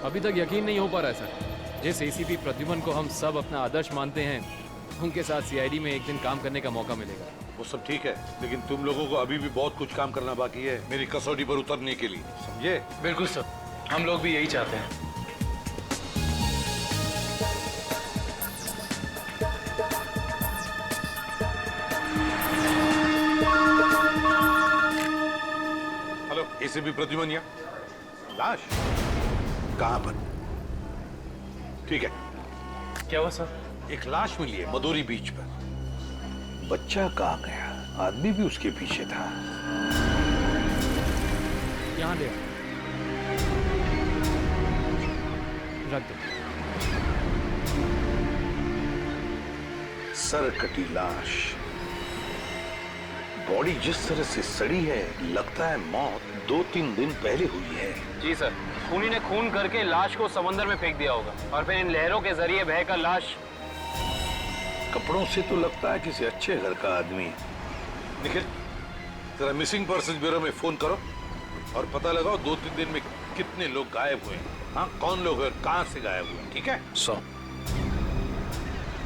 अभी तक यकीन नहीं हो पा रहा है सर। जिस एसीपी प्रद्युमन को हम सब अपना आदर्श मानते हैं, उनके साथ सीआईडी में एक दिन काम करने का मौका मिलेगा। वो सब ठीक है, लेकिन तुम लोगों को अभी भी बहुत कुछ काम करना बाकी है मेरी कसौटी पर उतरने के लिए, समझे? बिल्कुल सर, हम लोग भी यही चाहते हैं। हेलो, एसीपी प्रद्युमन या लाश कहां पर? ठीक है। क्या हुआ सर? एक लाश मिली है मदोरी बीच पर। बच्चा कहां गया? आदमी भी उसके पीछे था। यहाँ ले आओ। रख दो। सर कटी लाश, बॉडी जिस तरह से सड़ी है, लगता है मौत 2-3 दिन पहले हुई है। जी सर, खूनी ने खून करके लाश को समंदर में फेंक दिया होगा और फिर इन लहरों के जरिए बहकर लाश। कपड़ों से तो लगता है किसी अच्छे घर का आदमी। निखिल, जरा मिसिंग पर्सन ब्यूरो में फोन करो और पता लगाओ 2-3 दिन में कितने लोग गायब हुए हैं। हाँ, कौन लोग हैं, कहां से गायब हुए, ठीक है?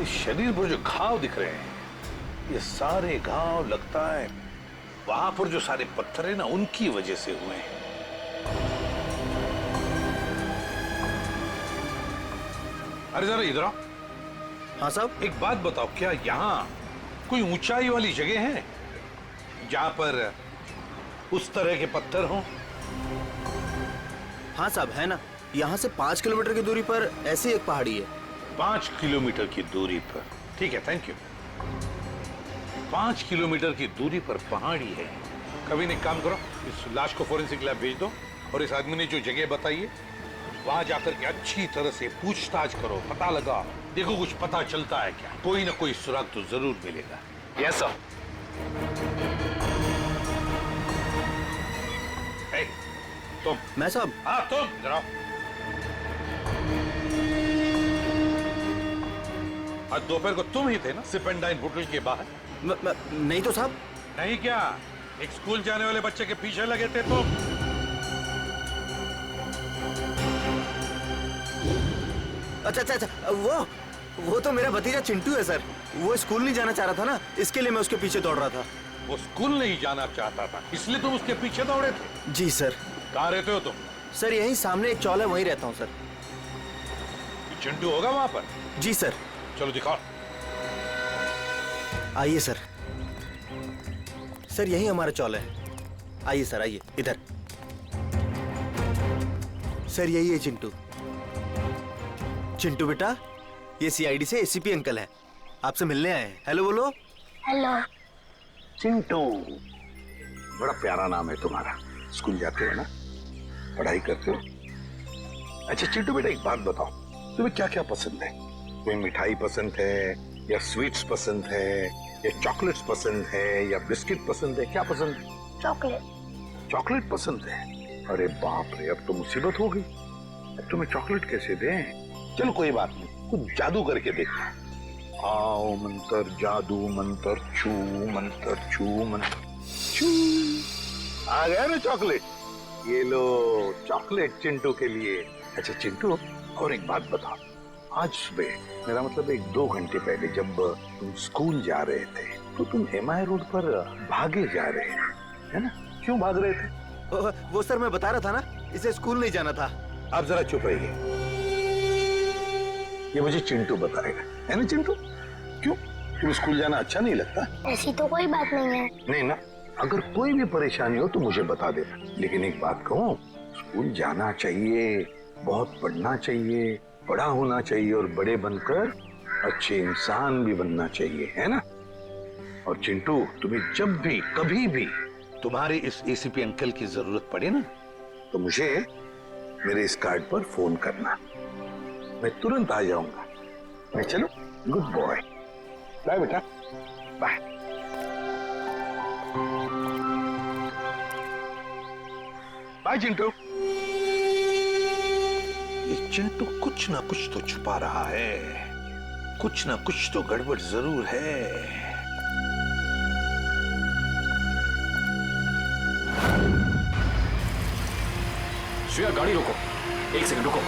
इस शरीर पर जो घाव दिख रहे हैं, ये सारे घाव लगता है वहां पर जो सारे पत्थर है ना, उनकी वजह से हुए हैं। अरे जरा इधर आओ। हाँ साहब। एक बात बताओ, क्या यहाँ कोई ऊंचाई वाली जगह है जहां पर उस तरह के पत्थर हों? हाँ साहब, है ना। यहाँ से 5 किलोमीटर की दूरी पर ऐसी एक पहाड़ी है। 5 किलोमीटर की दूरी पर? ठीक है, थैंक यू। 5 किलोमीटर की दूरी पर पहाड़ी है। कभी एक काम करो, इस लाश को फोरेंसिक लैब भेज दो और इस आदमी ने जो जगह बताई है वहां जाकर के अच्छी तरह से पूछताछ करो, पता लगा, देखो कुछ पता चलता है क्या। कोई ना कोई सुराग तो जरूर मिलेगा। Yes sir. तुम? मैं साहब? हाँ तुम, जरा आज दोपहर को तुम ही थे ना सिपेंडाइन होटल के बाहर? नहीं तो साहब। नहीं क्या? एक स्कूल जाने वाले बच्चे के पीछे लगे थे तुम? अच्छा, वो तो मेरा भतीजा चिंटू है सर। वो स्कूल नहीं जाना चाह रहा था ना, इसके लिए मैं उसके पीछे दौड़ रहा था। वो स्कूल नहीं जाना चाहता था, इसलिए तुम उसके पीछे दौड़े थे? जी सर। कहाँ रहते हो तुम? सर यहीं सामने एक चौल है, वहीं रहता हूँ सर। चिंटू होगा वहां पर? जी सर। चलो दिखाओ। आइए सर। सर यही हमारा चौल है। आइए सर, आइए इधर। सर यही है चिंटू। चिंटू बेटा, ये सीआईडी से एसीपी अंकल हैं, आपसे मिलने आए हैं। हेलो बोलो। हेलो। चिंटू, बड़ा प्यारा नाम है तुम्हारा। स्कूल जाते हो ना, पढ़ाई करते हो? अच्छा चिंटू बेटा, एक बात बताओ, तुम्हें क्या क्या पसंद है? कोई मिठाई पसंद है या स्वीट्स पसंद है या चॉकलेट्स पसंद है या बिस्किट पसंद है? क्या पसंद है? चॉकलेट। चॉकलेट पसंद है? अरे बाप रे, अब तो मुसीबत हो गई। अब तुम्हें चॉकलेट कैसे दें? चलो कोई बात नहीं, कुछ जादू करके देखो। आओ मंतर जादू, मंतर छू, मंतर छू, मंतर छू। आ गया ना चॉकलेट? ये लो चॉकलेट चिंटू के लिए। अच्छा चिंटू, और एक बात बताओ, आज सुबह, मेरा मतलब 1-2 घंटे पहले जब तुम स्कूल जा रहे थे तो तुम एमआई रोड पर भागे जा रहे थे, है ना? क्यों भाग रहे थे? वो सर मैं बता रहा था ना, इसे स्कूल नहीं जाना था। आप जरा चुप रहिए, ये मुझे चिंटू बताएगा, है ना चिंटू? क्यों, तुम्हें स्कूल जाना अच्छा नहीं लगता? ऐसी तो कोई बात नहीं है। नहीं ना? अगर कोई भी परेशानी हो तो मुझे बता देना, लेकिन एक बात कहूँ, स्कूल जाना चाहिए, बहुत पढ़ना चाहिए, बड़ा होना चाहिए और बड़े बनकर अच्छे इंसान भी बनना चाहिए, है ना? और चिंटू, तुम्हें जब भी कभी भी तुम्हारे इस एसीपी अंकल की जरूरत पड़े ना, तो मुझे मेरे इस कार्ड पर फोन करना, मैं तुरंत आ जाऊंगा। मैं चलूं? Good boy. बाय बेटा, बाय। बाय चिंटू। ये चिंटू कुछ ना कुछ तो छुपा रहा है, कुछ ना कुछ तो गड़बड़ जरूर है। श्रेया, गाड़ी रोको। एक सेकंड रुको।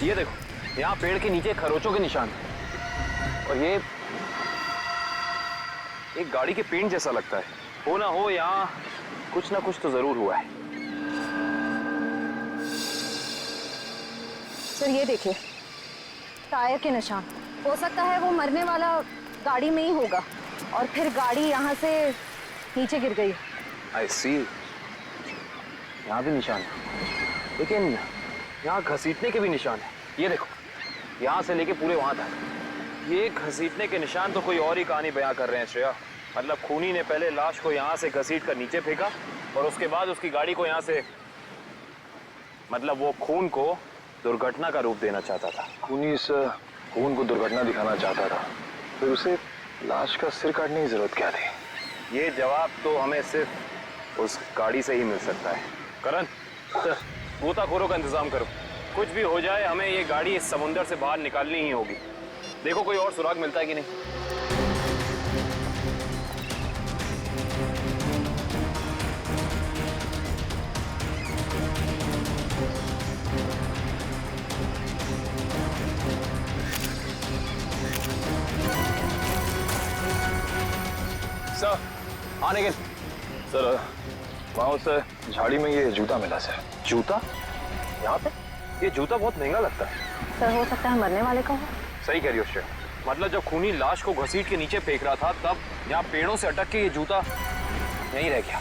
ये देखो, यहाँ पेड़ के नीचे खरोचों के निशान हैं। और ये एक गाड़ी के पेंट जैसा लगता है। हो ना हो यहाँ कुछ ना कुछ तो जरूर हुआ है। सर ये देखिए, टायर के निशान। हो सकता है वो मरने वाला गाड़ी में ही होगा और फिर गाड़ी यहाँ से नीचे गिर गई। आई सी, यहाँ भी निशान है, लेकिन यहाँ घसीटने के भी निशान है। ये देखो, यहाँ से लेके पूरे वहां तक ये घसीटने के निशान तो कोई और ही कहानी बयां कर रहे हैं श्रेया। मतलब खूनी ने पहले लाश को यहाँ से घसीट कर नीचे फेंका और उसके बाद उसकी गाड़ी को यहाँ से, मतलब वो खून को दुर्घटना का रूप देना चाहता था। खूनी इस खून को दुर्घटना दिखाना चाहता था, फिर उसे लाश का सिर काटने की जरूरत क्या थी? ये जवाब तो हमें सिर्फ उस गाड़ी से ही मिल सकता है। करण, गोताखोरों का इंतजाम करो। कुछ भी हो जाए, हमें ये गाड़ी इस समुंदर से बाहर निकालनी ही होगी। देखो कोई और सुराग मिलता है कि नहीं। सर, आने के सर, वहाँ उस झाड़ी में ये जूता मिला सर। जूता यहाँ पे? ये जूता बहुत महंगा लगता है। सर हो सकता है मरने वाले का हो। सही कह रही हो श्रेया। मतलब जब खूनी लाश को घसीट के नीचे फेंक रहा था, तब यहाँ पेड़ों से अटक के ये जूता यहीं रह गया।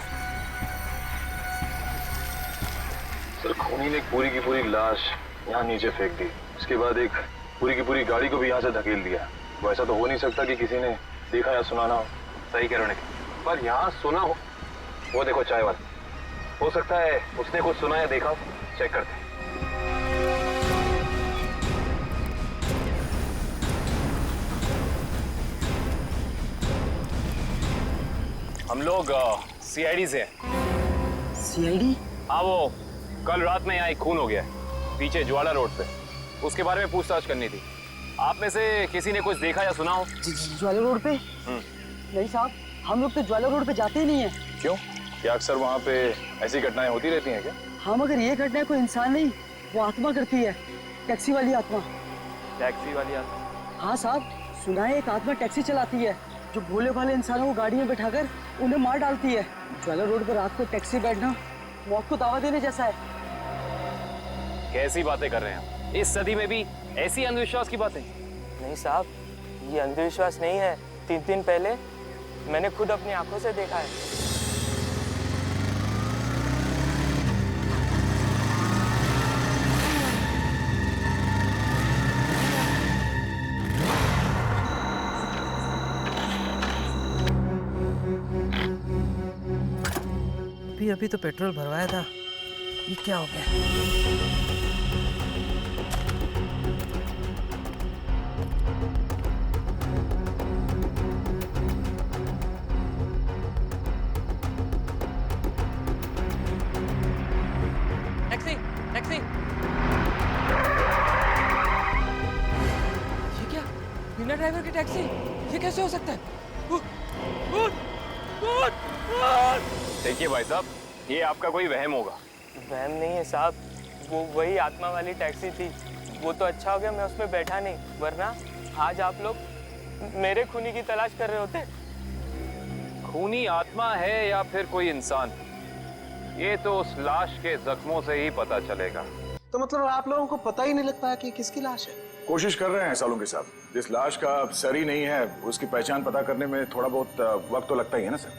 सर, खूनी ने पूरी की पूरी लाश यहाँ नीचे फेंक दी, उसके बाद एक पूरी की पूरी गाड़ी को भी यहाँ से धकेल दिया। वो ऐसा तो हो नहीं सकता कि किसी ने देखा या सुना ना हो। सही कह रहे हो, पर यहाँ सुना हो, वो देखो चाय वाला, हो सकता है उसने कुछ सुना या देखा। चेक करते हैं। हम लोग सीआईडी से हैं। सीआईडी? हाँ, वो कल रात में यहाँ एक खून हो गया है पीछे ज्वाला रोड पे। उसके बारे में पूछताछ करनी थी। आप में से किसी ने कुछ देखा या सुना हो? ज्वाला रोड पे? नहीं साहब, हम लोग तो ज्वाला रोड पे जाते ही नहीं है। क्यों? क्या अक्सर वहाँ पे ऐसी घटनाएं होती रहती हैं क्या? हाँ, मगर ये घटना कोई इंसान नहीं, वो आत्मा करती है। टैक्सी वाली आत्मा। टैक्सी वाली आत्मा? हाँ साहब, सुना है एक आत्मा टैक्सी चलाती है जो भोले भाले इंसानों को गाड़ी में बैठाकर उन्हें मार डालती है। ज्वाला रोड पर रात को टैक्सी बैठना मौत को दावा देने जैसा है। कैसी बातें कर रहे हैं? इस सदी में भी ऐसी अंधविश्वास की बातें? नहीं साहब, ये अंधविश्वास नहीं है। 3 दिन पहले मैंने खुद अपनी आंखों से देखा है। अभी तो पेट्रोल भरवाया था, ये क्या हो गया? Taxi, taxi. ये क्या? बिना ड्राइवर की टैक्सी? ये कैसे हो सकता है? देखिए भाई साहब, ये आपका कोई वहम होगा। वहम नहीं है साहब, वो वही आत्मा वाली टैक्सी थी। वो तो अच्छा हो गया मैं उसमें बैठा नहीं, वरना आज आप लोग मेरे खूनी की तलाश कर रहे होते। खूनी आत्मा है या फिर कोई इंसान, ये तो उस लाश के जख्मों से ही पता चलेगा। तो मतलब आप लोगों को पता ही नहीं लगता है कि किसकी लाश है? कोशिश कर रहे हैं सालों के साथ। जिस लाश का सर ही नहीं है, उसकी पहचान पता करने में थोड़ा बहुत वक्त तो लगता ही है ना सर।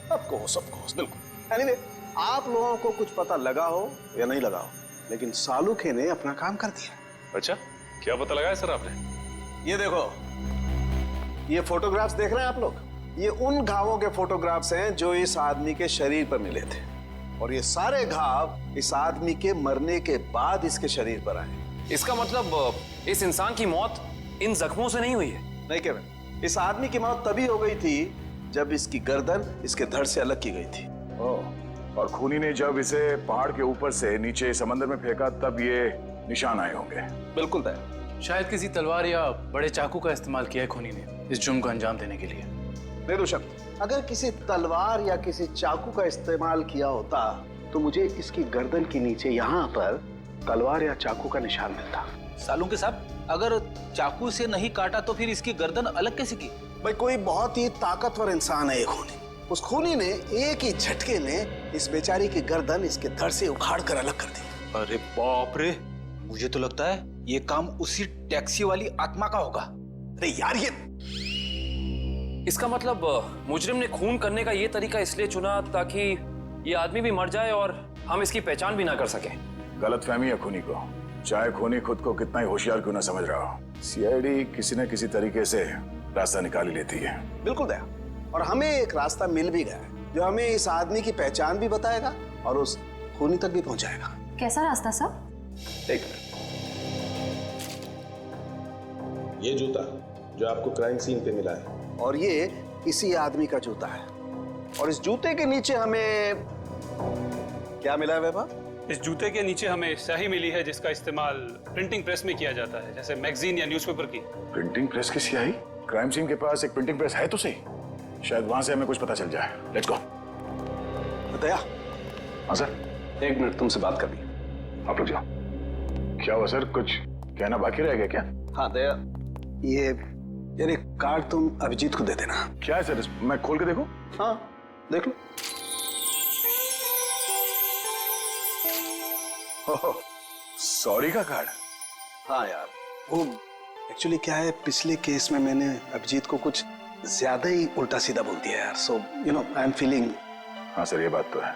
सबको बिल्कुल। एनीवे, आप लोगों को कुछ पता लगा हो या नहीं लगा हो, लेकिन सालुखे ने अपना काम कर दिया। अच्छा, क्या पता लगाया सर आपने? ये देखो, ये फोटोग्राफ्स देख रहे हैं आप लोग? ये उन घावों के फोटोग्राफ्स हैं जो इस आदमी के शरीर पर मिले थे, और ये सारे घाव इस आदमी के मरने के बाद इसके शरीर पर आए। इसका मतलब इस इंसान की मौत इन जख्मों से नहीं हुई है? नहीं केविन, इस आदमी की मौत तभी हो गई थी जब इसकी गर्दन इसके धड़ से अलग की गई थी। और खूनी ने जब इसे पहाड़ के ऊपर से नीचे समंदर में फेंका, तब ये निशान आए होंगे। बिल्कुल तय। शायद किसी तलवार या बड़े चाकू का इस्तेमाल किया है खूनी ने इस जुर्म को अंजाम देने के लिए। दे दो शब्द। अगर किसी तलवार या किसी चाकू का इस्तेमाल किया होता तो मुझे इसकी गर्दन के नीचे यहाँ पर तलवार या चाकू का निशान मिलता। सालुंके साहब, अगर चाकू से नहीं काटा तो फिर इसकी गर्दन अलग कैसे की? भाई कोई बहुत ही ताकतवर इंसान है ये खूनी। उस खूनी ने एक ही झटके में इस बेचारी की गर्दन इसके धड़ से उखाड़ कर अलग कर दी। अरे बाप रे, मुझे तो लगता है ये काम उसी टैक्सी वाली आत्मा का होगा। अरे यार ये इसका मतलब मुजरिम ने खून करने का ये तरीका इसलिए चुना ताकि ये आदमी भी मर जाए और हम इसकी पहचान भी ना कर सके। गलतफहमी है खूनी को, चाहे खूनी खुद को कितना ही होशियार क्यों ना समझ रहा हो। सीआईडी किसी न किसी तरीके से रास्ता निकाल ही लेती है। बिल्कुल दया, और हमें एक रास्ता मिल भी गया है जो हमें इस आदमी की पहचान भी बताएगा और उस खूनी तक भी पहुंचाएगा। कैसा रास्ता साहब? एक ये जूता जो आपको क्राइम सीन पे मिला है, और ये इसी आदमी का जूता है, और इस जूते के नीचे हमें क्या मिला है वैभव? इस जूते के नीचे हमें स्याही मिली है जिसका इस्तेमाल प्रिंटिंग प्रेस में किया जाता है, जैसे मैगजीन या न्यूज़पेपर की। प्रिंटिंग प्रेस की स्याही? क्राइम सीन के पास एक प्रिंटिंग प्रेस है तो सही, शायद वहां से हमें कुछ पता चल जाए। Let's go. दया, हाँ सर। 1 मिनट तुमसे बात करनी है, आप लोग जाओ। क्या हुआ सर, कुछ कहना बाकी रह गया क्या? हाँ दया, ये यार एक कार्ड तुम अभिजीत को दे देना। क्या है सर, मैं खोल के देखूं? हाँ देख लो। सॉरी का कार्ड? हाँ यार, वो एक्चुअली क्या है, पिछले केस में मैंने अभिजीत को कुछ ज्यादा ही उल्टा सीधा बोल दिया यार, so you know I am feeling. हाँ सर, ये बात तो है।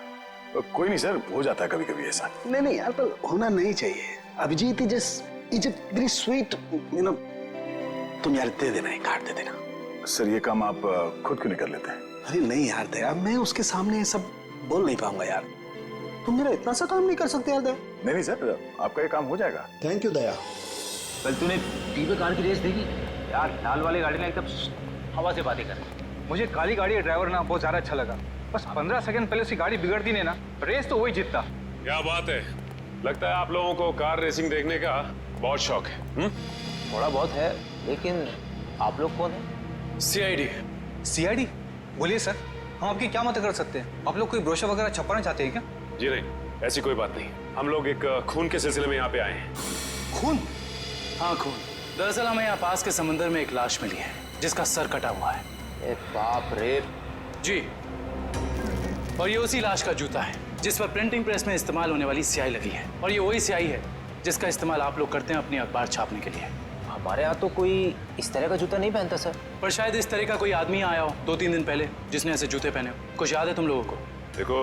कोई नहीं सर, हो जाता है कभी कभी ऐसा। नहीं यार, पर होना नहीं चाहिए। Abhijit is very sweet, you know. तुम यार दे देना, एक कार्ड दे देना। सर ये काम आप खुद क्यों नहीं कर लेते? अरे नहीं यार दया, मैं उसके सामने ये सब बोल नहीं पाऊंगा यार। तुम मेरा इतना सा काम नहीं कर सकते यार दया। नहीं सर, आपका ये काम हो जाएगा। थैंक यू दया। कल तूने टीवी कार की रेस देखी? यार लाल वाली गाड़ी ना एकदम हवा से बातें कर। मुझे काली गाड़ी का ड्राइवर ना बहुत ज्यादा अच्छा लगा। बस 15 सेकंड पहले उसकी गाड़ी बिगड़ती नहीं ना, रेस तो वही जीतता। क्या बात है, लगता है आप लोगों को कार रेसिंग देखने का बहुत शौक है। थोड़ा बहुत है, लेकिन आप लोग कौन है? सीआईडी। सीआईडी? बोलिए सर, हम आपकी क्या मदद कर सकते हैं? आप लोग कोई ब्रोशर वगैरह छपवाना चाहते हैं क्या? जी नहीं, ऐसी कोई बात नहीं। हम लोग एक खून के सिलसिले में यहाँ पे आए हैं। खून? हाँ खून। दरअसल हमें यहाँ पास के समंदर में एक लाश मिली है जिसका सर कटा हुआ है। ए बाप रे। जी, और ये उसी लाश का जूता है जिस पर प्रिंटिंग प्रेस में इस्तेमाल होने वाली स्याही लगी है, और ये वही स्याही है जिसका इस्तेमाल आप लोग करते हैं अपनी अखबार छापने के लिए। हमारे यहाँ तो कोई इस तरह का जूता नहीं पहनता सर। पर शायद इस तरह का कोई आदमी आया हो 2-3 दिन पहले जिसने ऐसे जूते पहने हो। कुछ याद है तुम लोगों को? देखो,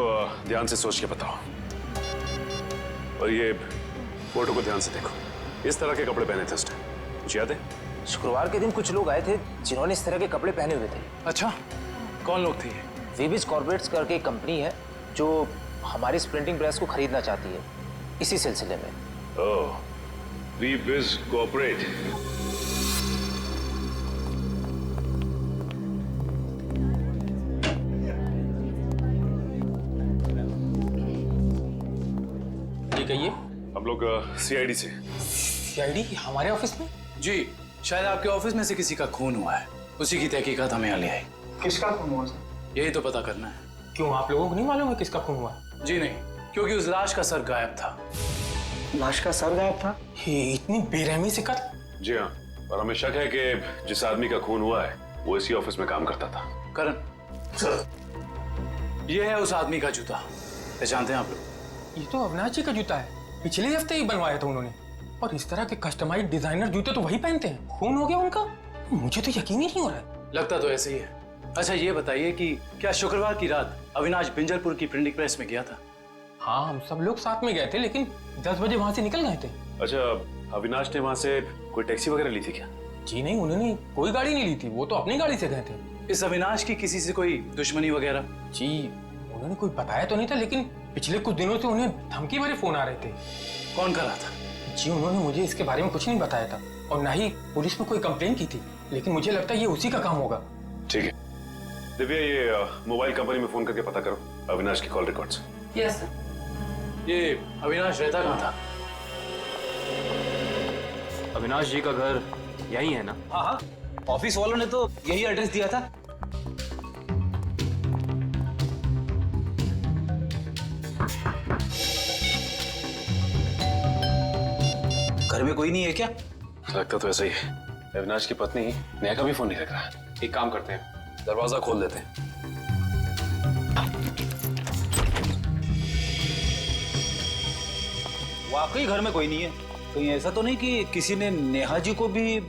ध्यान से सोच के बताओ, और ये फोटो को ध्यान से देखो। इस तरह के कपड़े पहने थे उस टाइम, कुछ याद है? शुक्रवार के दिन कुछ लोग आए थे जिन्होंने इस तरह के कपड़े पहने हुए थे। अच्छा, कौन लोग थे ये? वीबिज कॉर्पोरेट्स करके एक कंपनी है जो हमारी इस प्रिंटिंग प्रेस को खरीदना चाहती है, इसी सिलसिले में। ओह, वीबिज कॉर्पोरेट। ये कहिए। हम लोग सीआईडी से। सीआईडी हमारे ऑफिस में? जी, शायद आपके ऑफिस में से किसी का खून हुआ है, उसी की तहकीकात हमें यहाँ ले आई। किसका खून हुआ सर? यही तो पता करना है। क्यों, आप लोगों को नहीं मालूम है किसका खून हुआ? जी नहीं, क्योंकि उस लाश का सर गायब था। लाश का सर गायब था? ये इतनी बेरहमी से कत्ल? जी हाँ, और हमें शक है कि जिस आदमी का खून हुआ है वो इसी ऑफिस में काम करता था। करण सर, ये है उस आदमी का जूता, पहचानते हैं आप लोग? ये तो अविनाश जी का जूता है, पिछले हफ्ते ही बनवाया था उन्होंने। और इस तरह के कस्टमाइज्ड डिजाइनर जूते तो वही पहनते हैं। खून हो गया उनका? मुझे तो यकीन ही नहीं हो रहा है। लगता तो ऐसे ही है। अच्छा ये बताइए कि क्या शुक्रवार की रात अविनाश बिंजलपुर की प्रिंटिंग प्रेस में गया था? हाँ, हम सब लोग साथ में गए थे, लेकिन 10 बजे वहां से निकल गए थे। अच्छा, अविनाश ने वहां से कोई टैक्सी वगैरह ली थी क्या? जी नहीं, उन्होंने कोई गाड़ी नहीं ली थी, वो तो अपनी गाड़ी से गए थे। इस अविनाश की किसी से कोई दुश्मनी वगैरह? जी उन्होंने कोई बताया तो नहीं था, लेकिन पिछले कुछ दिनों से उन्हें धमकी भरे फोन आ रहे थे। कौन कर रहा था? जी उन्होंने मुझे इसके बारे में कुछ नहीं बताया था, और ना ही पुलिस में कोई कंप्लेन की थी, लेकिन मुझे लगता है ये उसी का काम होगा। ठीक है दिव्या, ये मोबाइल कंपनी में फोन करके पता करो अविनाश की कॉल रिकॉर्ड्स। Yes sir. ये अविनाश रहता कहाँ था? अविनाश जी का घर यही है ना? हाँ हाँ, ऑफिस वालों ने तो यही एड्रेस दिया था। घर में कोई नहीं है क्या? लगता तो ऐसा ही है। अविनाश की पत्नी नेहा का भी फोन नहीं लग रहा। एक काम करते हैं, दरवाजा खोल देते हैं। वाकई घर में कोई नहीं है। कहीं ऐसा तो नहीं कि किसी ने नेहा जी को भी?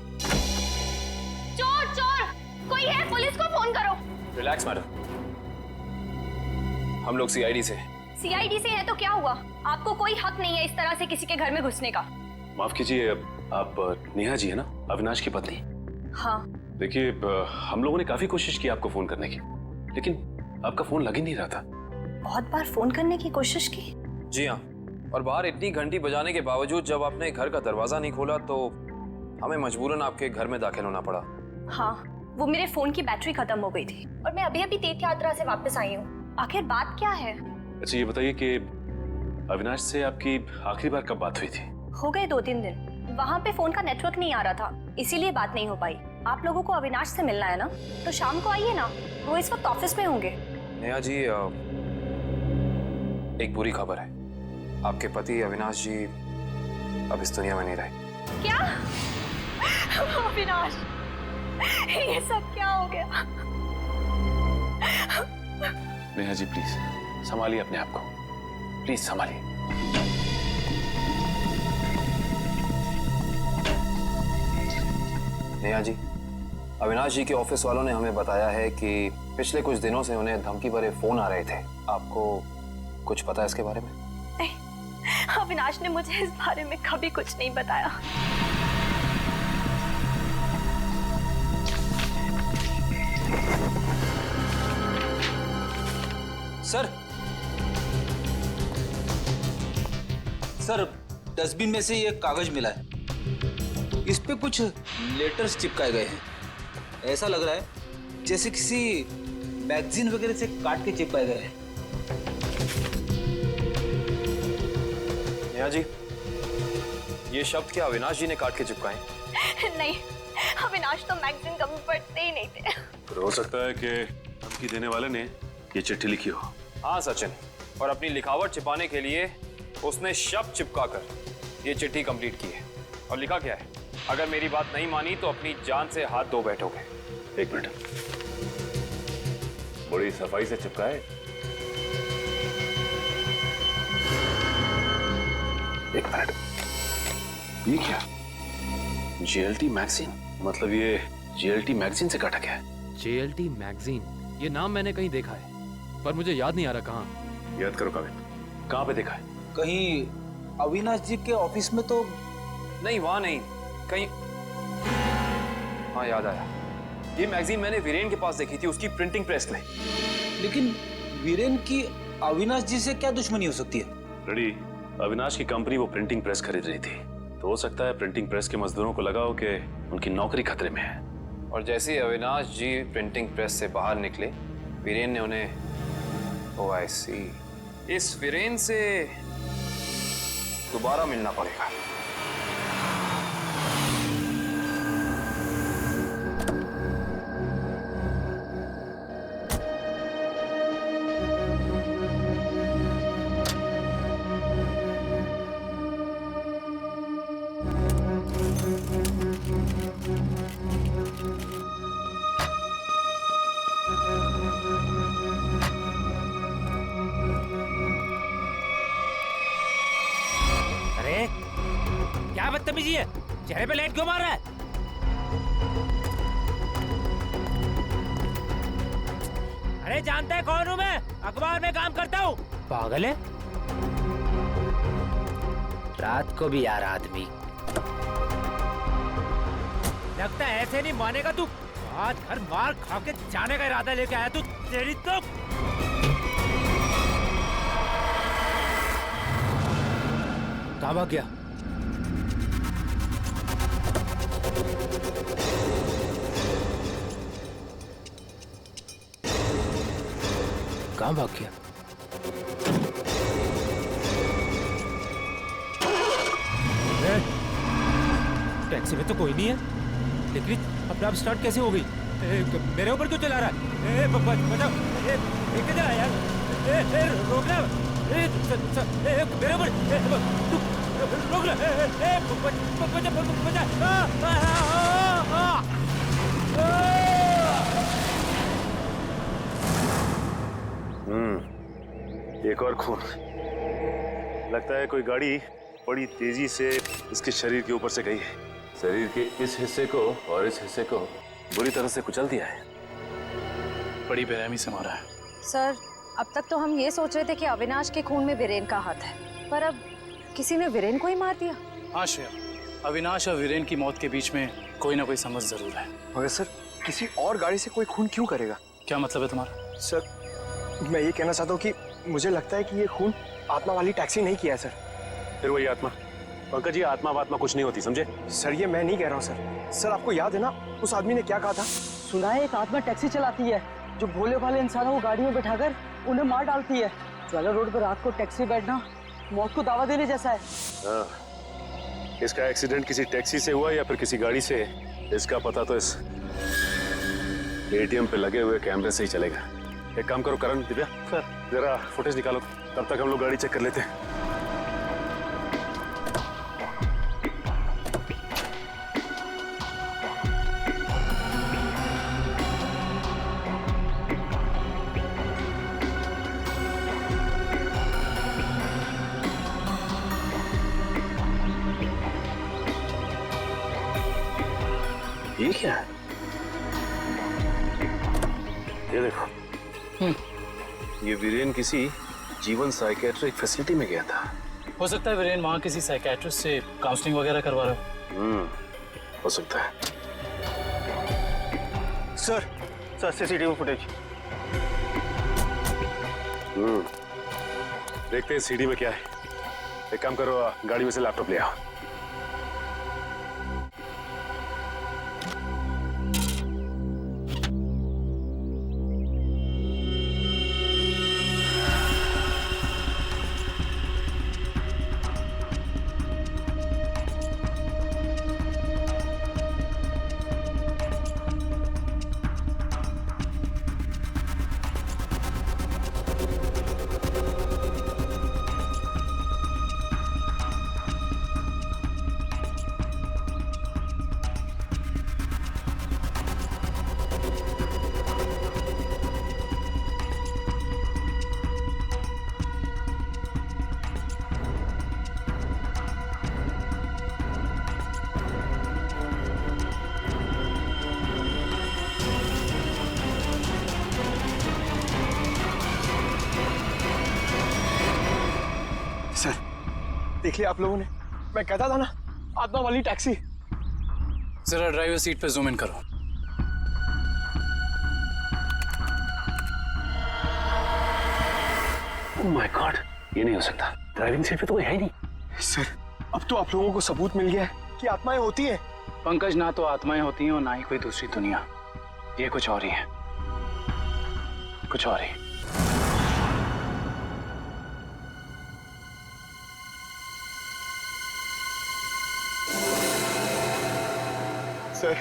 चोर चोर कोई है, पुलिस को फोन करो। रिलैक्स मैडम, हम लोग सीआईडी से। सीआईडी से है तो क्या हुआ? आपको कोई हक नहीं है इस तरह से किसी के घर में घुसने का। माफ कीजिए, आप नेहा जी है ना, अविनाश की पत्नी? हाँ। देखिए, हम लोगों ने काफी कोशिश की आपको फोन करने की, लेकिन आपका फोन लग ही नहीं रहा था। बहुत बार फोन करने की कोशिश की। जी हाँ, और बाहर इतनी घंटी बजाने के बावजूद जब आपने घर का दरवाजा नहीं खोला तो हमें मजबूरन आपके घर में दाखिल होना पड़ा। हाँ, वो मेरे फोन की बैटरी खत्म हो गई थी और मैं अभी अभी तीर्थ यात्रा से वापस आई हूँ। आखिर बात क्या है? अच्छा ये बताइए कि अविनाश से आपकी आखिरी बार कब बात हुई थी? हो गए 2-3 दिन। वहाँ पे फोन का नेटवर्क नहीं आ रहा था, इसीलिए बात नहीं हो पाई। आप लोगों को अविनाश से मिलना है ना, तो शाम को आइए ना, वो इस वक्त ऑफिस में होंगे। नेहा जी, एक बुरी खबर है। आपके पति अविनाश जी अब इस दुनिया में नहीं रहे। क्या? अविनाश, ये सब क्या हो गया? नेहा जी प्लीज संभालिए अपने आप को, प्लीज संभालिए। नेहा जी, अविनाश जी के ऑफिस वालों ने हमें बताया है कि पिछले कुछ दिनों से उन्हें धमकी भरे फोन आ रहे थे। आपको कुछ पता है इसके बारे में? नहीं, अविनाश ने मुझे इस बारे में कभी कुछ नहीं बताया। सर, डस्टबिन में से ये कागज मिला है। इस पे कुछ लेटर्स चिपकाए गए हैं। ऐसा लग रहा है जैसे किसी मैगजीन वगैरह से काट के चिपकाए गए हैं। नेहा जी, ये शब्द क्या अविनाश जी ने काट के चिपकाए? नहीं, अविनाश तो मैगजीन कभी पढ़ते ही नहीं थे। तो हो सकता है कि धमकी देने वाले ने ये चिट्ठी लिखी हो। हाँ सचिन, और अपनी लिखावट छिपाने के लिए उसने शब्द चिपकाकर ये चिट्ठी कंप्लीट की है। और लिखा क्या है? अगर मेरी बात नहीं मानी तो अपनी जान से हाथ धो बैठोगे। एक मिनट, बड़ी सफाई से चिपकाए। एक मिनट, ये क्या? JLT magazine? मतलब ये जेएलटी मैगजीन से काटा गया है? जेएलटी मैगजीन, ये नाम मैंने कहीं देखा है, पर मुझे याद नहीं आ रहा कहाँ। याद करो काविन, कहाँ पे देखा है? कहीं अविनाश जी के ऑफिस में तो नहीं, वहां नहीं, कहीं। हाँ याद आया, ये मैगजीन मैंने वीरेन के पास देखी थी, उसकी प्रिंटिंग प्रेस में। लेकिन वीरेन की अविनाश जी से क्या दुश्मनी हो सकती है? रेडी, अविनाश की कंपनी वो प्रिंटिंग प्रेस खरीद रही थी, तो हो सकता है प्रिंटिंग प्रेस के मजदूरों को लगा हो कि उनकी नौकरी खतरे में है। और जैसे ही अविनाश जी प्रिंटिंग प्रेस से बाहर निकले, वीरेन ने उन्हें, ओह आई सी, इस वीरेन से दोबारा मिलना पड़ेगा। क्या बदतमीजी है? चेहरे पे लाइट क्यों मार रहा है? अरे जानता है कौन हूँ मैं? अखबार में काम करता हूँ। पागल है? रात को भी यार आदमी। लगता है ऐसे नहीं मानेगा तू। आज घर मार खा के जाने का इरादा लेके आया तू। तेरी तो कहाँ भाग गया? कहाँ भाग गया? टैक्सी में तो कोई नहीं है, लेकिन अपने आप स्टार्ट कैसे हो गई? मेरे ऊपर क्यों चला रहा है? बचाओ! किधर आया यार? रोकना! मेरे ऊपर रोक ले, एक और खून। लगता है कोई गाड़ी बड़ी तेजी से इसके शरीर के ऊपर से गई है। शरीर के इस हिस्से को और इस हिस्से को बुरी तरह से कुचल दिया है। बड़ी बेरहमी से मारा है। सर, अब तक तो हम ये सोच रहे थे कि अविनाश के खून में वीरेन का हाथ है, पर अब किसी ने वीरेन को ही मार दिया। हाँ श्रेया, अविनाश और वीरेन की मौत के बीच में कोई ना कोई समझ जरूर है। मगर सर, किसी और गाड़ी से कोई खून क्यों करेगा? क्या मतलब है तुम्हारा? सर, मैं ये कहना चाहता हूँ कि मुझे लगता है कि ये खून आत्मा वाली टैक्सी नहीं किया है सर। फिर वही आत्मा। पंकज जी, आत्मा वात्मा कुछ नहीं होती, समझे? सर, ये मैं नहीं कह रहा हूँ सर। सर, आपको याद है ना उस आदमी ने क्या कहा था? सुना है एक आत्मा टैक्सी चलाती है जो भोले भाले इंसानों को गाड़ी में बैठाकर उन्हें मार डालती है। ज्वाला रोड पर रात को टैक्सी बैठना मौत को दावा देने जैसा है। इसका एक्सीडेंट किसी टैक्सी से हुआ या फिर किसी गाड़ी से, इसका पता तो इस एटीएम पे लगे हुए कैमरे से ही चलेगा। एक काम करो करण, दिव्या, जरा फुटेज निकालो, तब तक हम लोग गाड़ी चेक कर लेते हैं। ये क्या है? ये देखो, ये वीरेन किसी जीवन साइकेट्रिक फैसिलिटी में गया था। हो सकता है वीरेन वहाँ किसी साइकेट्रिस्ट से काउंसलिंग वगैरह करवा रहा हो। हो सकता है। Sir, CCTV footage. देखते हैं सीडी में क्या है। एक काम करो, गाड़ी में से लैपटॉप ले आओ। सर, देख लिया आप लोगों ने? मैं कहता था ना, आत्मा वाली टैक्सी। जरा ड्राइवर सीट पे जूम इन करो। ओह माय गॉड, ये नहीं हो सकता। ड्राइविंग सीट पे तो कोई है ही नहीं। सर, अब तो आप लोगों को सबूत मिल गया है कि आत्माएं होती हैं। पंकज, ना तो आत्माएं होती हैं और ना ही कोई दूसरी दुनिया। ये कुछ और ही है, कुछ और ही। सर,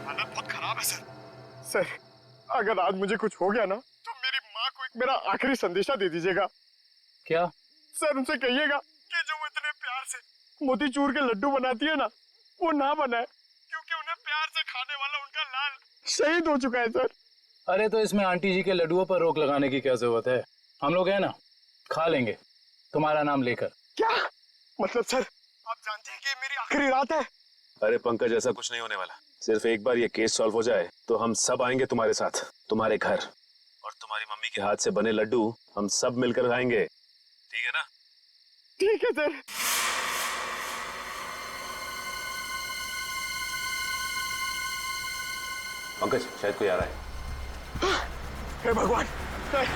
हालत बहुत खराब है सर। सर, अगर आज मुझे कुछ हो गया ना, तो मेरी माँ को एक मेरा आखिरी संदेशा दे दीजिएगा। क्या? सर, उनसे कहिएगा कि जो वो इतने प्यार से मोतीचूर के लड्डू बनाती है ना, वो ना बनाए, क्योंकि उन्हें प्यार से खाने वाला उनका लाल शहीद हो चुका है सर। अरे तो इसमें आंटी जी के लड्डुओं पर रोक लगाने की क्या जरूरत है? हम लोग हैं ना, खा लेंगे तुम्हारा नाम लेकर। क्या मतलब सर, आप जानते हैं कि ये मेरी आखिरी रात है? अरे पंकज, ऐसा कुछ नहीं होने वाला। सिर्फ एक बार ये केस सॉल्व हो जाए तो हम सब आएंगे तुम्हारे साथ, तुम्हारे घर, और तुम्हारी मम्मी के हाथ से बने लड्डू हम सब मिलकर खाएंगे। ठीक है ना? ठीक है सर। पंकज, शायद कोई आ रहा है। हे भगवान, सर,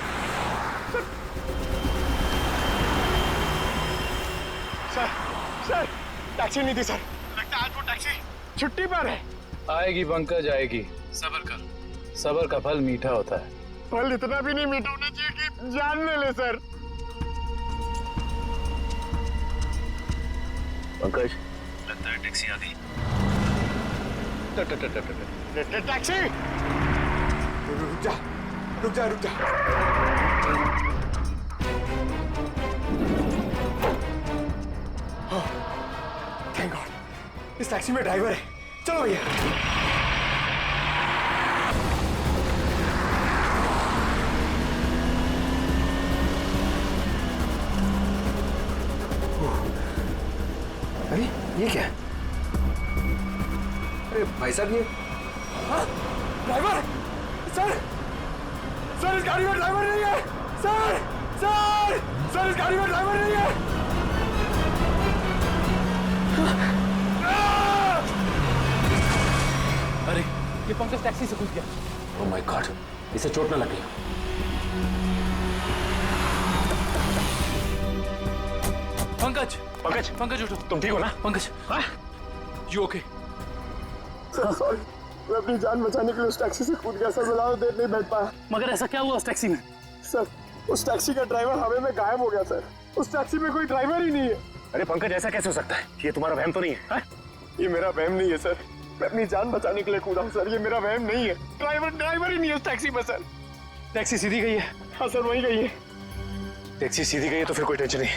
सर, सर, टैक्सी नहीं थी सर। लगता है आज वो टैक्सी छुट्टी पर है। आएगी पंकज, आएगी। सब्र कर, सब्र का फल मीठा होता है। फल इतना भी नहीं मीठा होना चाहिए कि जान ले ले सर। पंकज, लगता है टैक्सी आ गई। टैक्सी! रुक जा, रुक जा, रुक जा। इस टैक्सी में ड्राइवर है। चलो भैया। अरे ये क्या है? अरे भाई साहब ये ड्राइवर सर, सर इस गाड़ी में ड्राइवर नहीं है सर, सर इस गाड़ी में ड्राइवर नहीं है। अरे ये पंकज टैक्सी से घुस गया। ओह माय गॉड, इसे चोट ना लग गई। पंकज पंकज पंकज उठो। तुम ठीक हो ना? Pankaj you okay? Sir sorry, मैं अपनी जान बचाने के लिए उस टैक्सी से कूद गया सर, मैं ज्यादा देर नहीं बैठ पाया। मगर ऐसा क्या हुआ उस टैक्सी में? सर उस टैक्सी का ड्राइवर हवा में गायब हो गया सर, उस टैक्सी में कोई ड्राइवर ही नहीं है। अरे पंकज ऐसा कैसे हो सकता है? ये तुम्हारा वहम तो नहीं है? हा? ये मेरा वहम नहीं है सर, मैं अपनी जान बचाने के लिए कूदा हूँ सर, ये मेरा वहम नहीं है। ड्राइवर ही नहीं है उस टैक्सी में सर। टैक्सी सीधी गई है? हाँ सर वही गई है। टैक्सी सीधी गई है तो फिर कोई टेंशन नहीं,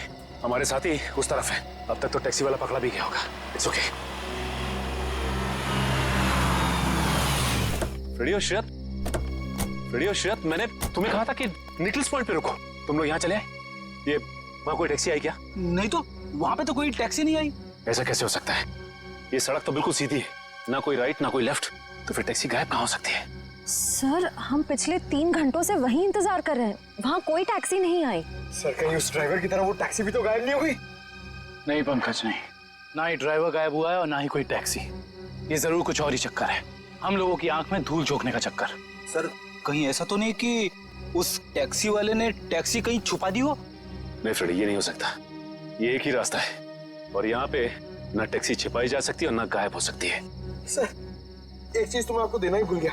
हमारे साथ ही उस तरफ है। अब तक तो टैक्सी वाला पकड़ा भी गया होगा। It's okay. फ्रेडी और श्रेयत, मैंने तुम्हें कहा था कि निकल्स पॉइंट पे रुको, तुम लोग यहाँ चले आए। ये वहाँ कोई टैक्सी आई क्या? नहीं तो वहाँ पे तो कोई टैक्सी नहीं आई। ऐसा कैसे हो सकता है? ये सड़क तो बिल्कुल सीधी है, ना कोई राइट ना कोई लेफ्ट, तो फिर टैक्सी गायब कहाँ हो सकती है? सर हम पिछले 3 घंटों से वहीं इंतजार कर रहे हैं, वहाँ कोई टैक्सी नहीं आई। सर कहीं उस ड्राइवर की तरह वो टैक्सी भी तो गायब नहीं हुई? नहीं पंकज नहीं, ना ही ड्राइवर गायब हुआ है और ना ही कोई टैक्सी। ये जरूर कुछ और ही चक्कर है, हम लोगों की आंख में धूल झोंकने का चक्कर। सर कहीं ऐसा तो नहीं कि उस टैक्सी वाले ने टैक्सी कहीं छुपा दी हो? नहीं फ्रेडी, ये नहीं हो सकता। ये एक ही रास्ता है और यहाँ पे ना टैक्सी छिपाई जा सकती है और ना गायब हो सकती है। सर एक चीज तो मैं आपको देना ही भूल गया,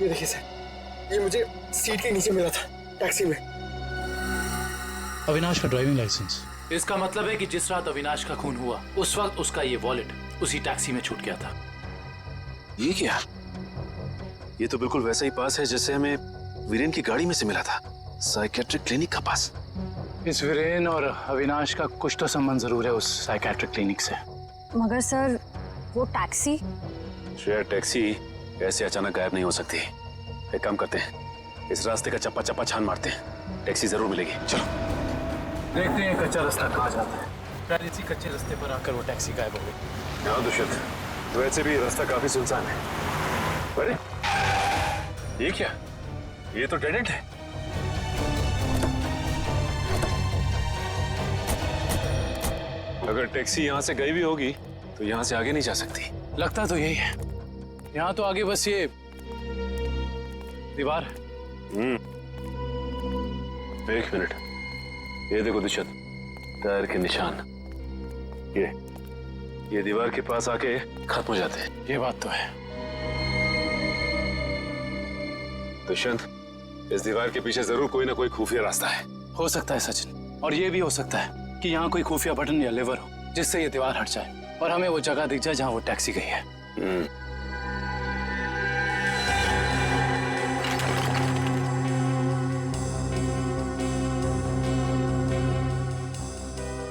ये देखिए सर, ये मुझे सीट के नीचे मिला था टैक्सी में। अविनाश का ड्राइविंग लाइसेंस। इसका मतलब है कि जिस रात अविनाश का खून हुआ उस वक्त उसका ये वॉलेट उसी टैक्सी में छूट गया था। ये क्या? ये तो बिल्कुल वैसा ही पास है जैसे हमें वीरेन की गाड़ी में से मिला था, साइकेट्रिक क्लिनिक का पास। इस वीरेन और अविनाश का कुछ तो संबंध जरूर है उस साइकेट्रिक क्लिनिक से। मगर सर वो टैक्सी? श्रेया, टैक्सी ऐसे अचानक गायब नहीं हो सकती। एक काम करते हैं, इस रास्ते का चप्पा चप्पा छान मारते हैं, टैक्सी जरूर मिलेगी। चलो देखते हैं कच्चा रास्ता कहाँ जाता है। शायद इसी कच्चे रास्ते पर आकर वो टैक्सी गायब हो गई। हाँ दुष्यंत, तो वैसे भी रास्ता काफी सुनसान है। अरे ये क्या? ये तो डेड एंड है। अगर टैक्सी यहाँ से गई भी होगी तो यहाँ से आगे नहीं जा सकती। लगता तो यही है, यहाँ तो आगे बस ये दीवार है। एक मिनट, ये देखो दुष्यंत, टायर के निशान ये दीवार के पास आके खत्म हो जाते हैं। ये बात तो है। दुष्यंत, इस दीवार के पीछे जरूर कोई ना कोई खुफिया रास्ता है। हो सकता है सचिन, और ये भी हो सकता है कि यहाँ कोई खुफिया बटन या लेवर हो जिससे ये दीवार हट जाए और हमें वो जगह दिख जाए जहाँ वो टैक्सी गई है।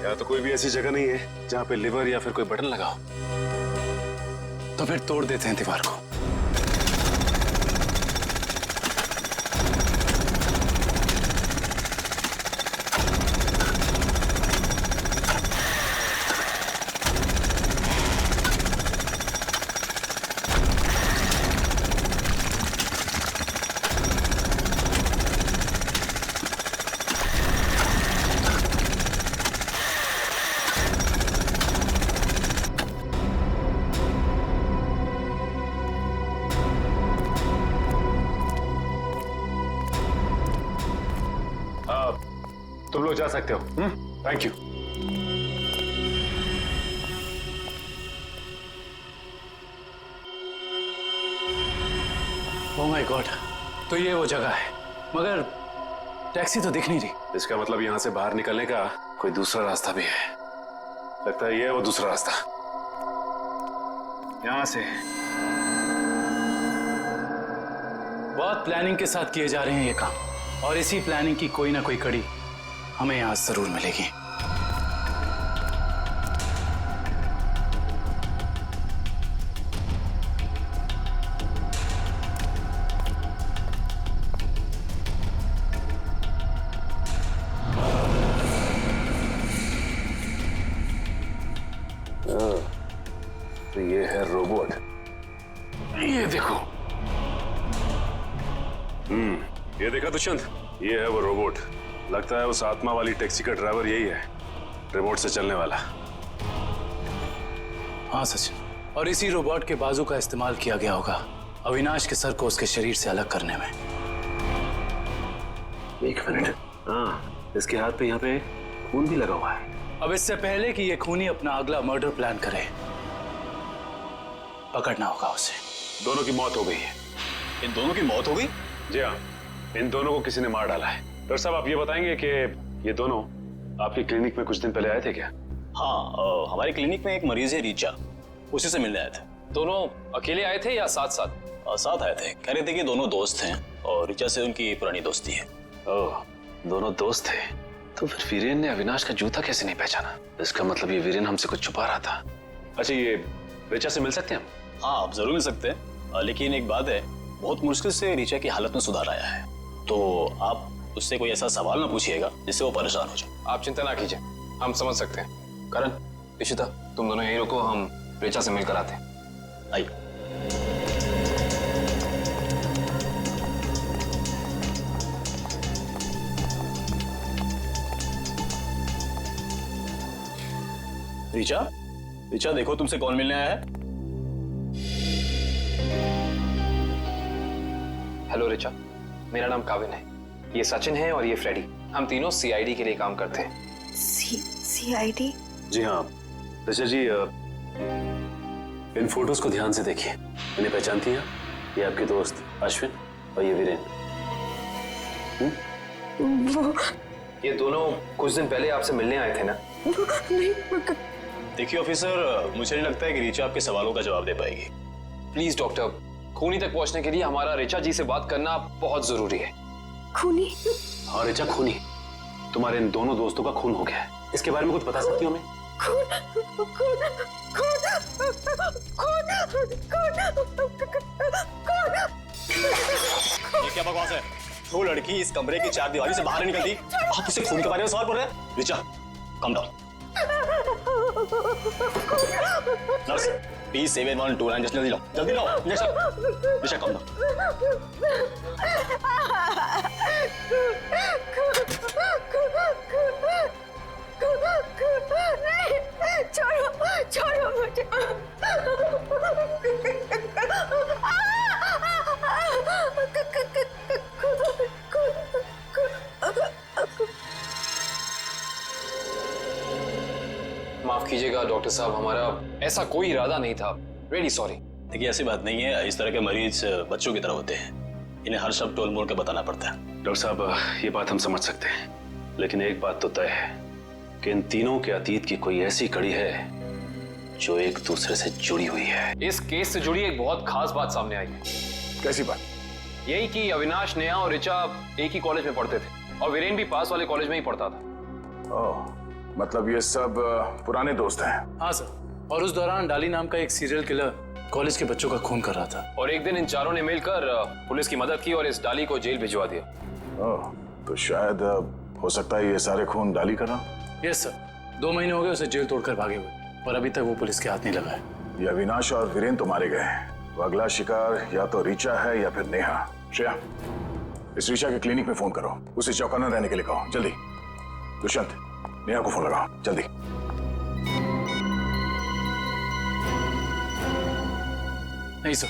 यहाँ तो कोई भी ऐसी जगह नहीं है जहाँ पे लिवर या फिर कोई बटन लगा हो। तो फिर तोड़ देते हैं दीवार को। तुम लोग जा सकते हो। Thank you. Oh my God, तो ये वो जगह है, मगर टैक्सी तो दिख नहीं रही। इसका मतलब यहाँ से बाहर निकलने का कोई दूसरा रास्ता भी है। लगता है ये है वो दूसरा रास्ता। यहाँ से बहुत प्लानिंग के साथ किए जा रहे हैं ये काम, और इसी प्लानिंग की कोई ना कोई कड़ी हमें यहाँ जरूर मिलेगी। देखा दुष्यंत, ये है वो रोबोट। लगता है उस आत्मा वाली टैक्सी का ड्राइवर यही है, रिमोट से चलने वाला। हाँ सचिन, और इसी रोबोट के बाजू का इस्तेमाल किया गया होगा अविनाश के सर को उसके शरीर से अलग करने में। एक मिनट, हाँ, इसके हाथ पे यहाँ पे खून भी लगा हुआ है। अब इससे पहले कि ये खूनी अपना अगला मर्डर प्लान करे, पकड़ना होगा उसे। दोनों की मौत हो गई है। इन दोनों की मौत हो गई? जी हाँ, इन दोनों को किसी ने मार डाला है। डॉक्टर साहब, आप ये बताएंगे कि ये दोनों आपकी क्लिनिक में कुछ दिन पहले आए थे क्या? हाँ, हमारी क्लिनिक में एक मरीज है रीचा, उसी से मिलने आए थे। दोनों अकेले आए थे या साथ साथ? साथ आए थे। कह रहे थे कि दोनों दोस्त हैं और रीचा से उनकी पुरानी दोस्ती है। ओह, दोनों दोस्त थे। तो फिर वीरेन ने अविनाश का जूता कैसे नहीं पहचाना? इसका मतलब ये वीरेन हमसे कुछ छुपा रहा था। अच्छा, ये रीचा से मिल सकते हैं हम? हाँ, आप जरूर मिल सकते हैं, लेकिन एक बात है, बहुत मुश्किल से रीचा की हालत में सुधार आया है, तो आप उससे कोई ऐसा सवाल ना पूछिएगा जिससे वो परेशान हो जाए। आप चिंता ना कीजिए, हम समझ सकते हैं। करण, इशिता, तुम दोनों यहीं रुको, हम रीचा से मिलकर आते हैं। आइए। रीचा, रीचा देखो तुमसे कौन मिलने आया है। हेलो रीचा, मेरा नाम काविन है, ये सचिन है और ये फ्रेडी। हम तीनों सीआईडी के लिए काम करते हैं। सीआईडी? जी हाँ ऋचा जी, इन फोटोज को ध्यान से देखिए। इन्हें पहचानती हैं? ये आपके दोस्त अश्विन और ये वीरेन। वो ये दोनों कुछ दिन पहले आपसे मिलने आए थे ना? नहीं। देखिए ऑफिसर, मुझे नहीं लगता है कि रीचा आपके सवालों का जवाब दे पाएगी। प्लीज डॉक्टर, खूनी तक पहुंचने के लिए हमारा रीचा जी से बात करना बहुत जरूरी है। खूनी? हाँ रीचा, खूनी। तुम्हारे इन दोनों दोस्तों का खून हो गया है, इसके बारे में कुछ बता सकती हो हमें? ये क्या बकवास है? वो लड़की इस कमरे की चार दीवारी से बाहर नहीं निकलती, आप इसे खून के बारे में सवाल पूछ रहे हैं? Richa, come down. Nurse, P7129 जल्दी लो, जल्दी लो। Richa, come down. छोड़ो, छोड़ो मुझे। माफ कीजिएगा डॉक्टर साहब, हमारा ऐसा कोई इरादा नहीं था। Really sorry. देखिए ऐसी बात नहीं है, इस तरह के मरीज बच्चों की तरह होते हैं, इन्हें हर शब्द टोल मोड़ के बताना पड़ता है। डॉक्टर साहब, ये बात हम समझ सकते हैं, लेकिन एक बात तो तय है कि इन तीनों के अतीत की कोई ऐसी कड़ी है जो एक दूसरे से जुड़ी हुई है। इस केस से जुड़ी एक बहुत खास बात सामने आई है। कैसी बात? यही कि अविनाश, नेहा और ऋचा एक ही कॉलेज में पढ़ते थे और वीरेन भी पास वाले कॉलेज में ही पढ़ता था। ओह, मतलब ये सब पुराने दोस्त हैं? हाँ सर, और उस दौरान डाली नाम का एक सीरियल किलर कॉलेज के बच्चों का खून कर रहा था। और एक दिन इन चारों ने मिलकर पुलिस की मदद की और इस डाली को जेल भिजवा दिया। ओह, तो शायद हो सकता है ये सारे खून डाली कर रहा। यस सर, 2 महीने हो गए उसे जेल तोड़कर भागे हुए, पर अभी तक वो पुलिस के हाथ नहीं लगा है। ये अविनाश और वीरेन तो मारे गए हैं, वो अगला शिकार या तो रीचा है या फिर नेहा। श्रेया, इस रीचा के क्लिनिक में फोन करो, उसे चौकन्ना रहने के लिए कहो, जल्दी। दुष्यंत, नेहा को फोन लगाओ, जल्दी। नहीं सर,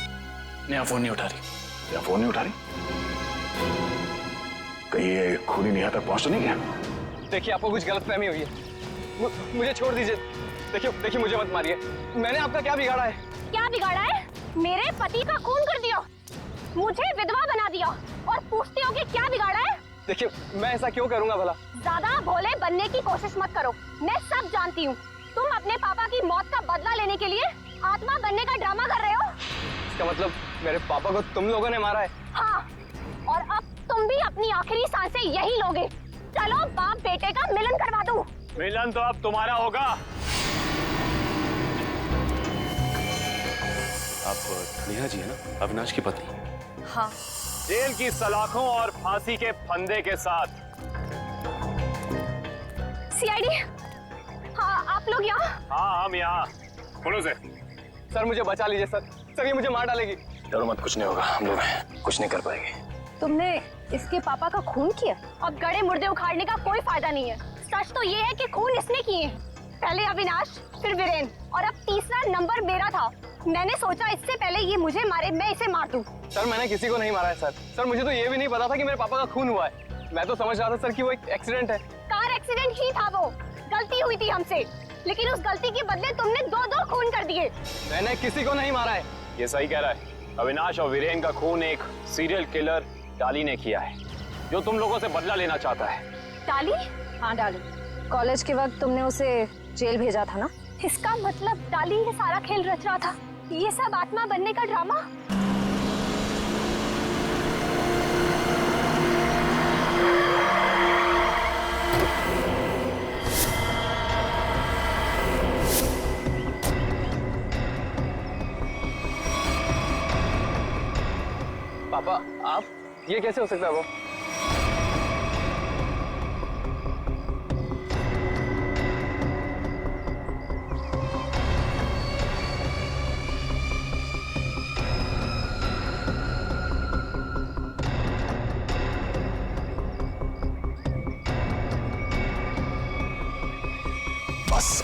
नेहा फोन नहीं उठा रही। नेहा फोन नहीं उठा रही? कहीं ये खूनी नेहा तक पहुंच तो नहीं गया? देखिए, आपको कुछ गलतफहमी हुई है, मुझे छोड़ दीजिए। देखिए मुझे मत मारिए, मैंने आपका क्या बिगाड़ा है? क्या बिगाड़ा है? मेरे पति का खून कर दिया, मुझे विधवा बना दिया और पूछते हो कि क्या बिगाड़ा है? देखिए, मैं ऐसा क्यों करूंगा भला? ज्यादा भोले बनने की कोशिश मत करो, मैं सब जानती हूँ। तुम अपने पापा की मौत का बदला लेने के लिए आत्मा बनने का ड्रामा कर रहे हो। इसका मतलब मेरे पापा को तुम लोगों ने मारा है? हाँ, और अब तुम भी अपनी आखिरी सांसें यही लोगे। चलो बाप बेटे का मिलन करवा दूं। मिलन तो अब तुम्हारा होगा। आप नेहा जी है ना, अविनाश की पत्नी? हाँ। जेल की सलाखों और फांसी के फंदे के साथ। सीआईडी, हाँ आप लोग यहाँ? हाँ, हम यहाँ। बोलो से। सर मुझे बचा लीजिए सर, ये मुझे मार डालेगी। डरो मत, कुछ नहीं होगा, हम लोग कुछ नहीं कर पाएंगे। तुमने इसके पापा का खून किया? अब गड़े मुर्दे उखाड़ने का कोई फायदा नहीं है। सच तो ये है कि खून इसने किए हैं। पहले अविनाश, फिर वीरेन, और अब तीसरा नंबर मेरा था। मैंने सोचा इससे पहले ये मुझे मारे, मैं इसे मार दूं। सर मैंने किसी को नहीं मारा है सर। सर मुझे तो ये भी नहीं पता था कि मेरे पापा का खून हुआ है। मैं तो समझ रहा था सर कि वो एक एक्सीडेंट है। कार एक्सीडेंट ही था वो, गलती हुई थी हमसे, लेकिन उस गलती के बदले तुमने 2-2 खून कर दिए। मैंने किसी को नहीं मारा है। ये सही कह रहा है। अविनाश और वीरेन का खून एक सीरियल किलर डाली ने किया है, जो तुम लोगों से बदला लेना चाहता है। डाली? हाँ डाली। कॉलेज के वक्त तुमने उसे जेल भेजा था ना? इसका मतलब डाली ये सारा खेल रच रहा था। ये सब आत्मा बनने का ड्रामा। पापा आप, ये कैसे हो सकता है? वो बस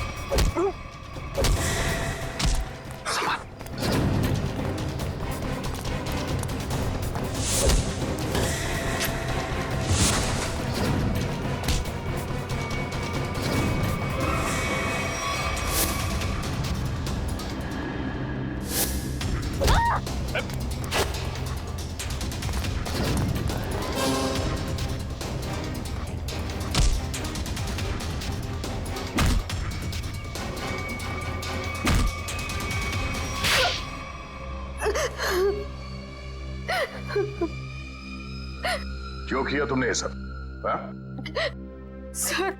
क्यों किया तुमने ये सब? हाँ? सर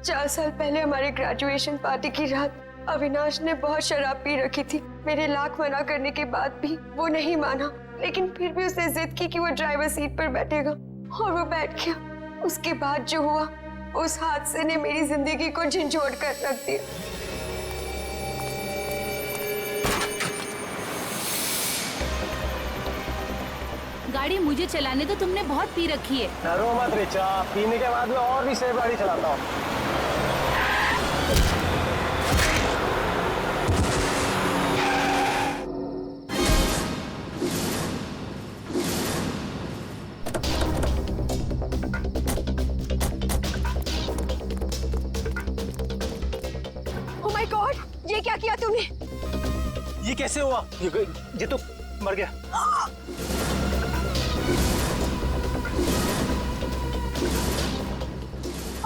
4 साल पहले हमारे ग्रेजुएशन पार्टी की रात अविनाश ने बहुत शराब पी रखी थी। मेरे लाख मना करने के बाद भी वो नहीं माना, लेकिन फिर भी उसने जिद की कि वो ड्राइवर सीट पर बैठेगा, और वो बैठ गया। उसके बाद जो हुआ, उस हादसे ने मेरी जिंदगी को झंझोड़ कर रख दिया। गाड़ी मुझे चलाने तो तुमने बहुत पी रखी है। डरो मत रिचा, पीने के बाद में और भी सेफ गाड़ी चलाता हूँ। ओह माय गॉड, ये क्या किया तूने? ये कैसे हुआ? ये तो मर गया।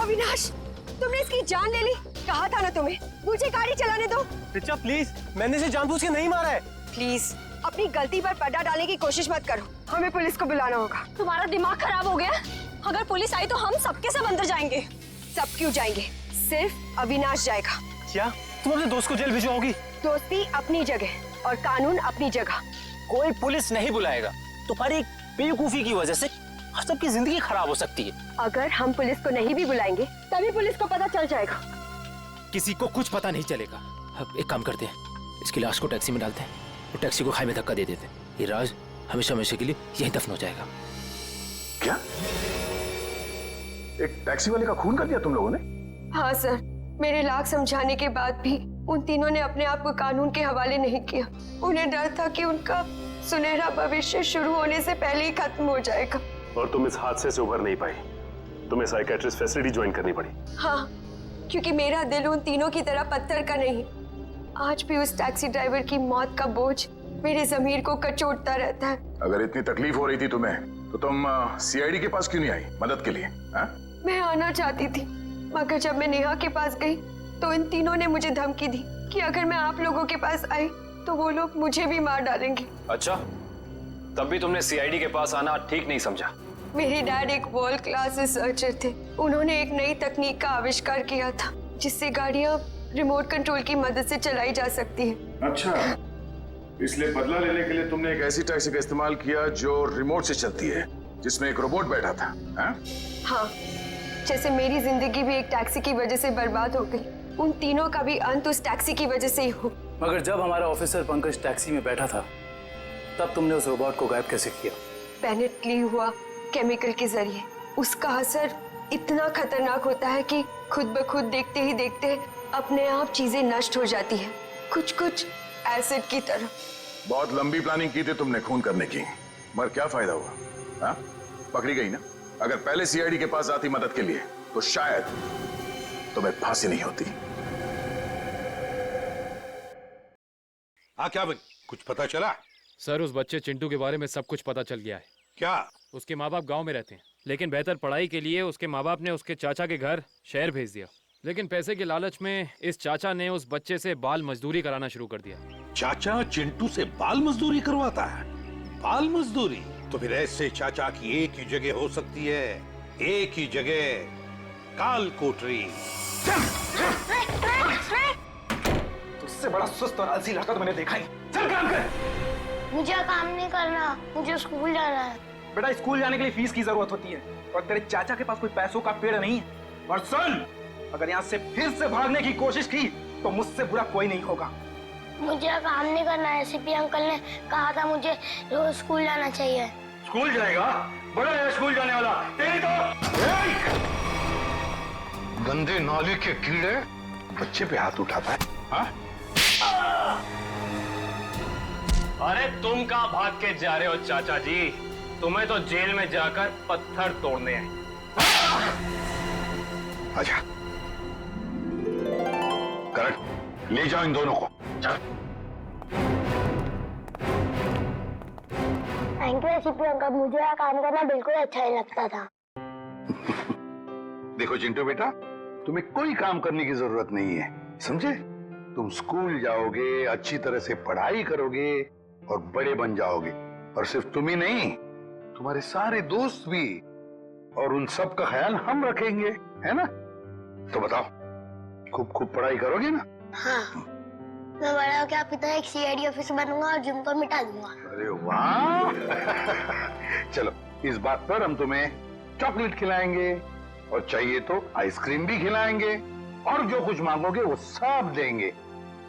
अविनाश, तुमने इसकी जान ले ली। कहा था ना तुम्हें, मुझे गाड़ी चलाने दो। रिचा प्लीज, मैंने इसे जानबूझ के नहीं मारा है। प्लीज अपनी गलती पर पर्दा डालने की कोशिश मत करो। हमें पुलिस को बुलाना होगा। तुम्हारा दिमाग खराब हो गया? अगर पुलिस आई तो हम सबके सब अंदर जाएंगे। सब क्यों जाएंगे? सिर्फ अविनाश जाएगा। क्या तुम अपने दोस्त को जेल भिजवाओगी? दोस्ती अपनी जगह और कानून अपनी जगह। कोई पुलिस नहीं बुलाएगा। तुम्हारी बेवकूफी की वजह से सबकी जिंदगी खराब हो सकती है। अगर हम पुलिस को नहीं भी बुलाएंगे तभी पुलिस को पता चल जाएगा। किसी को कुछ पता नहीं चलेगा। अब एक काम करते हैं, इसकी लाश को टैक्सी में डालते हैं और टैक्सी को खाई में धक्का दे देते हैं। ये राज हमेशा हमेशा के लिए यहीं दफन हो जाएगा। क्या? एक टैक्सी वाले का खून कर दिया तुम लोगों ने? हाँ सर, मेरे लाख समझाने के बाद भी उन तीनों ने अपने आप को कानून के हवाले नहीं किया। उन्हें डर था कि उनका सुनहरा भविष्य शुरू होने से पहले ही खत्म हो जाएगा। और तुम इस हादसे से उभर नहीं पाई, तुम्हें साइकेट्रिस्ट फैसिलिटी ज्वाइन करनी पड़ी। हाँ, क्योंकि मेरा दिल उन तीनों की तरह पत्थर का नहीं। आज भी उस टैक्सी ड्राइवर की मौत का बोझ मेरे ज़मीर को कचोटता रहता है। अगर इतनी तकलीफ हो रही थी तुम्हें, तो तुम सीआईडी के पास क्यों नहीं आई मदद के लिए? हा? मैं आना चाहती थी, मगर जब मैं नेहा के पास गई तो इन तीनों ने मुझे धमकी दी कि अगर मैं आप लोगों के पास आई तो वो लोग मुझे भी मार डालेंगे। अच्छा, तब भी तुमने सीआईडी के पास आना ठीक नहीं समझा? मेरे डैड एक वर्ल्ड क्लास रिसर्चर थे। उन्होंने एक नई तकनीक का आविष्कार किया था जिससे गाड़ियां रिमोट कंट्रोल की मदद से चलाई जा सकती हैं। अच्छा, इसलिए बदला लेने के लिए तुमने एक ऐसी टैक्सी का इस्तेमाल किया जो रिमोट से चलती है, जिसमें एक रोबोट बैठा था। हाँ, जैसे मेरी जिंदगी भी एक टैक्सी की वजह से बर्बाद हो गई, उन तीनों का भी अंत उस टैक्सी की वजह से ही हो। मगर जब हमारा ऑफिसर पंकज टैक्सी में बैठा था, तब तुमने उस रोबोट को गायब कैसे किया? बेनेट ली हुआ केमिकल के जरिए। उसका असर इतना खतरनाक होता है कि खुद ब खुद देखते ही देखते अपने आप चीजें नष्ट हो जाती है, कुछ कुछ एसिड की तरह। बहुत लंबी प्लानिंग की थी तुमने खून करने की, मगर क्या फायदा हुआ? हाँ? पकड़ी गई ना। अगर पहले सीआईडी के पास आती मदद के लिए तो शायद तुम्हें फांसी नहीं होती। हाँ क्या भाई, कुछ पता चला? सर उस बच्चे चिंटू के बारे में सब कुछ पता चल गया है। क्या? उसके माँ बाप गांव में रहते हैं, लेकिन बेहतर पढ़ाई के लिए उसके माँ बाप ने उसके चाचा के घर शहर भेज दिया। लेकिन पैसे के लालच में इस चाचा ने उस बच्चे से बाल मजदूरी कराना शुरू कर दिया। चाचा चिंटू से बाल मजदूरी करवाता है? बाल मजदूरी? तो फिर ऐसे चाचा की एक ही जगह हो सकती है, एक ही जगह, काल कोठरी। तुझसे बड़ा सुस्त और आलसी लड़का तो मैंने देखा ही। चल काम कर। मुझे काम नहीं करना, मुझे स्कूल जाना है। बेटा स्कूल जाने के लिए फीस की जरूरत होती है और तेरे चाचा के पास कोई पैसों का पेड़ नहीं है। और सुन, अगर यहाँ से फिर से भागने की कोशिश की तो मुझसे बुरा कोई नहीं होगा। मुझे काम नहीं करना है, सीपी अंकल ने कहा था मुझे रोज स्कूल जाना चाहिए। स्कूल जाएगा? बड़ा है स्कूल जाने वाला। तेरी तो गंदे नाली के कीड़े बच्चे पे हाथ उठाता है। हाँ? अरे तुम कहाँ भाग के जा रहे हो चाचा जी? तुम्हें तो जेल में जाकर पत्थर तोड़ने हैं। आजा करण, ले जाओ इन दोनों को। थैंक यू सीपी अंकल, मुझे यहाँ काम करना बिल्कुल अच्छा ही लगता था। देखो चिंटू बेटा, तुम्हें कोई काम करने की जरूरत नहीं है, समझे? तुम स्कूल जाओगे, अच्छी तरह से पढ़ाई करोगे और बड़े बन जाओगे। और सिर्फ तुम ही नहीं, तुम्हारे सारे दोस्त भी, और उन सब का ख्याल हम रखेंगे, है ना? तो बताओ, खूब खूब पढ़ाई करोगे ना? हाँ, मैं बड़ा होकर आपकी तरह एक सीआईडी ऑफिसर बनूंगा और जिम को मिटा दूंगा। अरे वाह! चलो, इस बात पर हम तुम्हें चॉकलेट खिलाएंगे और चाहिए तो आइसक्रीम भी खिलाएंगे, और जो कुछ मांगोगे वो सब देंगे,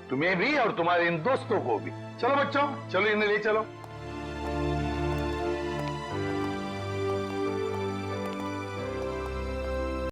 तुम्हें भी और तुम्हारे इन दोस्तों को भी। चलो बच्चों, चलो इन्हें ले चलो।